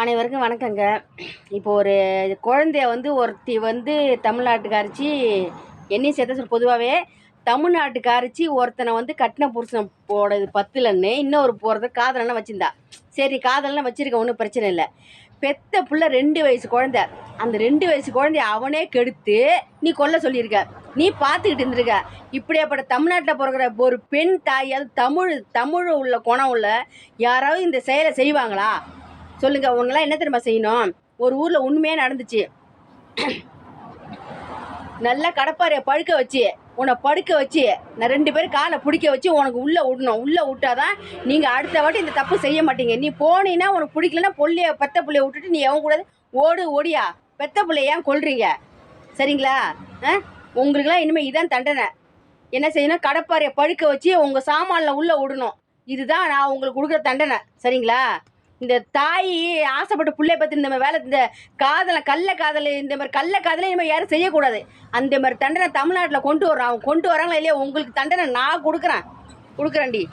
அனைவருக்கும் வணக்கங்க. இப்போ ஒரு குழந்தைய ஒருத்தி தமிழ்நாட்டுக்காரிச்சி என்னையும் சேர்த்து பொதுவாகவே தமிழ்நாட்டுக்காரிச்சி ஒருத்தனை கட்டின புருஷன் போடுறது பத்துலன்னு இன்னொரு போகிறது காதலன்னா வச்சுருந்தா. சரி, காதலன்னா வச்சிருக்க, ஒன்றும் பிரச்சனை இல்லை. பெத்த புள்ள 2 வயசு குழந்தை. அந்த 2 வயசு குழந்தைய அவனே கெடுத்து நீ கொல்ல சொல்லியிருக்க. நீ பார்த்துக்கிட்டு இருந்திருக்க. இப்படியாப்பட்ட தமிழ்நாட்டில் பிறகுற ஒரு பெண் தாய், அது தமிழ் உள்ள குணம் உள்ள யாராவது இந்த செயலை செய்வாங்களா சொல்லுங்க? உன்னெல்லாம் என்ன தெரியுமா செய்யணும்? ஒரு ஊர்ல உண்மையே நடந்துச்சு. நல்லா கடப்பாறைய படுக்க வச்சு உன்னை படுக்க வச்சு நான் 2 பேரும் காலை பிடிக்க வச்சு உனக்கு உள்ள விடணும். உள்ள விட்டாதான் நீங்க அடுத்த வாட்டி இந்த தப்பு செய்ய மாட்டீங்க. நீ போனீன்னா உனக்கு பிடிக்கலன்னா பெத்த புள்ளைய விட்டுட்டு நீ எவன் கூடாது ஓடியா. பெத்த பிள்ளைய ஏன் கொல்றீங்க? சரிங்களா? உங்களுக்குலாம் இனிமேல் இதான் தண்டனை. என்ன செய்யணும்? கடப்பாறைய படுக்க வச்சு உங்க சாமான்ல உள்ள விடணும். இதுதான் நான் உங்களுக்கு கொடுக்குற தண்டனை. சரிங்களா? இந்த தாய் ஆசைப்பட்ட பிள்ளைய பற்றி இந்த மாதிரி வேலை, இந்த கள்ள காதல், இந்த மாதிரி கள்ள காதலை இனிமேல் யாரும் செய்யக்கூடாது. அந்த மாதிரி தண்டனை தமிழ்நாட்டில் கொண்டு வர்றாங்க. கொண்டு வராங்களா இல்லையா? உங்களுக்கு தண்டனை நான் கொடுக்குறேன்டி.